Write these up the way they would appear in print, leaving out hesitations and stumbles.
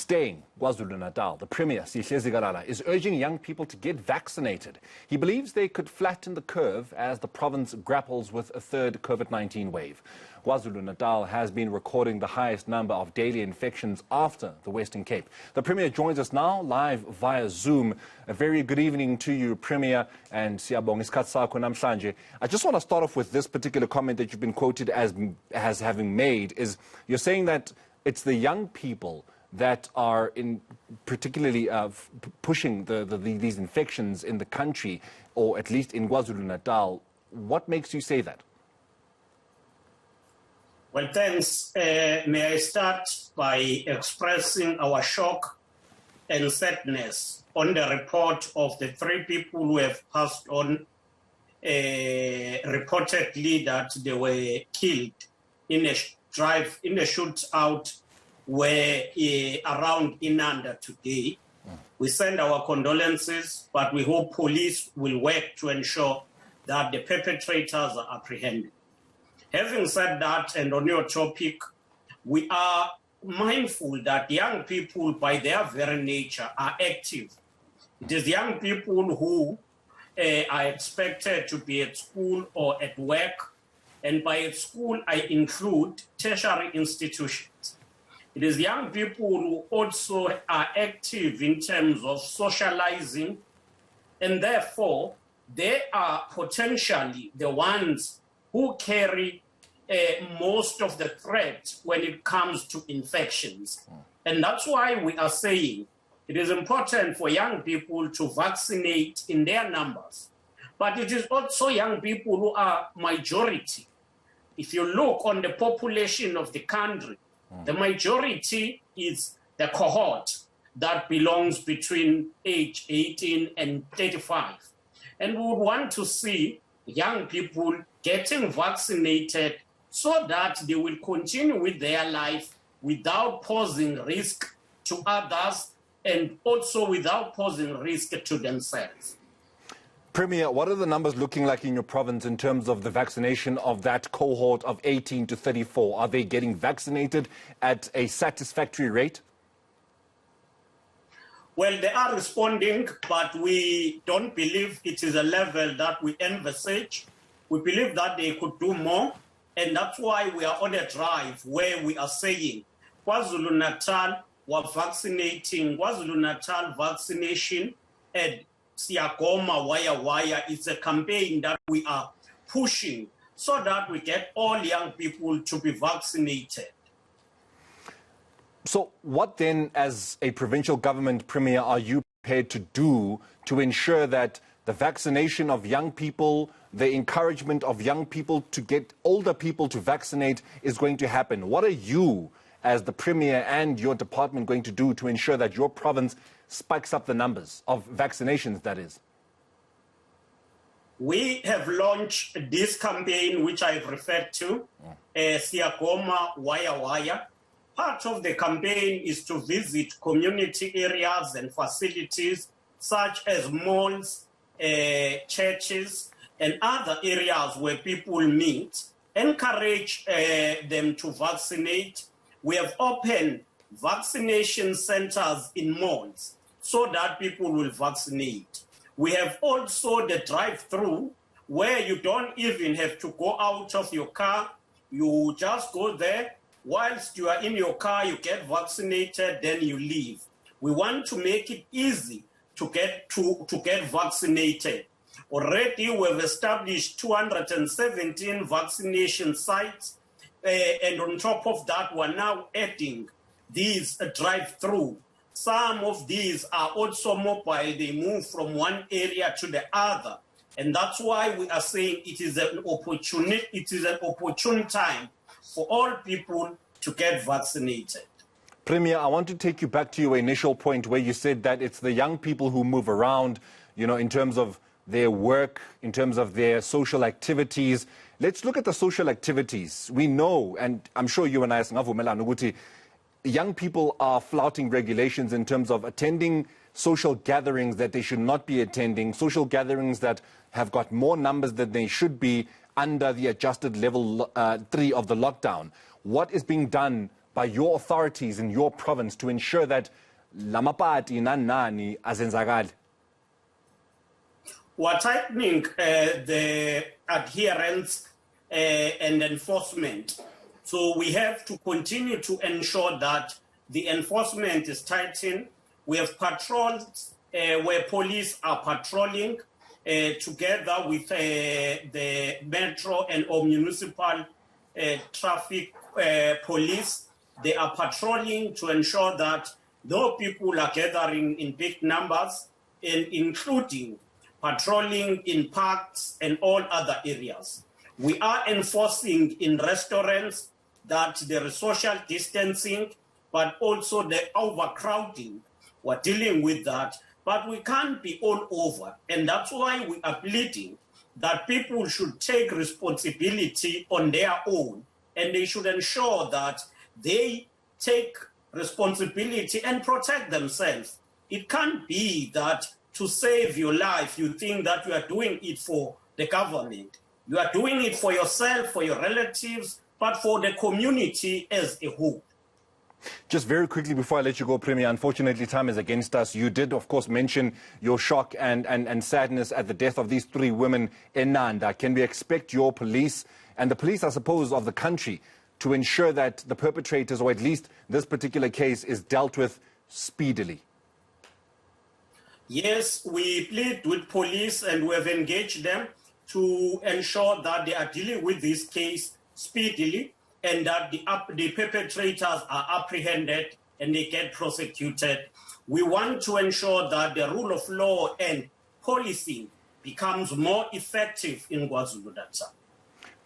Staying KwaZulu-Natal, the Premier, Sihle Zikalala, is urging young people to get vaccinated. He believes they could flatten the curve as the province grapples with a third COVID-19 wave. KwaZulu-Natal has been recording the highest number of daily infections after the Western Cape. The Premier joins us now live via Zoom. A very good evening to you, Premier, and siyabonga isikhathi sakho namhlanje. I just want to start off with this particular comment that you've been quoted as having made. Is you're saying that it's the young people that are particularly pushing these infections in the country, or at least in KwaZulu-Natal. What makes you say that? Well, thanks. May I start by expressing our shock and sadness on the report of the 3 people who have passed on, reportedly that they were killed in a shootout were around Inanda today. We send our condolences, but we hope police will work to ensure that the perpetrators are apprehended. Having said that, and on your topic, we are mindful that young people, by their very nature, are active. It is young people who are expected to be at school or at work, and by at school I include tertiary institutions. It is young people who also are active in terms of socializing, and therefore they are potentially the ones who carry most of the threat when it comes to infections. And that's why we are saying it is important for young people to vaccinate in their numbers. But it is also young people who are majority. If you look on the population of the country, the majority is the cohort that belongs between age 18 and 35. And we would want to see young people getting vaccinated so that they will continue with their life without posing risk to others and also without posing risk to themselves. Premier, what are the numbers looking like in your province in terms of the vaccination of that cohort of 18 to 34? Are they getting vaccinated at a satisfactory rate? Well, they are responding, but we don't believe it is a level that we envisage. We believe that they could do more, and that's why we are on a drive where we are saying KwaZulu-Natal, we're vaccinating, KwaZulu-Natal vaccination, and Siagoma Wire. It's a campaign that we are pushing so that we get all young people to be vaccinated. So what then, as a provincial government, Premier, are you prepared to do to ensure that the vaccination of young people, the encouragement of young people to get older people to vaccinate is going to happen? What are you, as the Premier and your department, going to do to ensure that your province spikes up the numbers of vaccinations, that is? We have launched this campaign, which I've referred to, Siagoma Wire. Part of the campaign is to visit community areas and facilities such as malls, churches, and other areas where people meet, encourage them to vaccinate. We have opened vaccination centers in malls so that people will vaccinate. We have also the drive-through where you don't even have to go out of your car. You just go there. Whilst you are in your car, you get vaccinated, then you leave. We want to make it easy to get vaccinated. Already we have established 217 vaccination sites, and on top of that, we're now adding these drive-through. Some of these are also mobile. They move from one area to the other. And that's why we are saying it is an opportune time for all people to get vaccinated. Premier, I want to take you back to your initial point where you said that it's the young people who move around, you know, in terms of their work, in terms of their social activities. Let's look at the social activities. We know, and I'm sure you and I, young people are flouting regulations in terms of attending social gatherings that they should not be attending, social gatherings that have got more numbers than they should be under the adjusted level 3 of the lockdown. What is being done by your authorities in your province to ensure that lamapati nani azenzakali? We're tightening the adherence and enforcement. So we have to continue to ensure that the enforcement is tightened. We have patrols where police are patrolling together with the metro and or municipal traffic police. They are patrolling to ensure that no people are gathering in big numbers, and including patrolling in parks and all other areas. We are enforcing in restaurants that there is social distancing, but also the overcrowding. We're dealing with that, but we can't be all over. And that's why we are pleading that people should take responsibility on their own, and they should ensure that they take responsibility and protect themselves. It can't be that to save your life, you think that you are doing it for the government. You are doing it for yourself, for your relatives, but for the community as a whole. Just very quickly before I let you go, Premier, unfortunately time is against us. You did, of course, mention your shock and sadness at the death of these 3 women in Nanda. Can we expect your police and the police, I suppose, of the country to ensure that the perpetrators, or at least this particular case, is dealt with speedily? Yes, we plead with police and we have engaged them to ensure that they are dealing with this case speedily and that the perpetrators are apprehended and they get prosecuted. We want to ensure that the rule of law and policing becomes more effective in KwaZulu-Natal.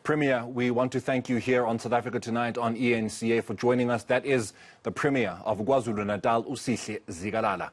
Premier, we want to thank you here on South Africa Tonight on eNCA for joining us. That is the Premier of KwaZulu-Natal, Sihle Zikalala.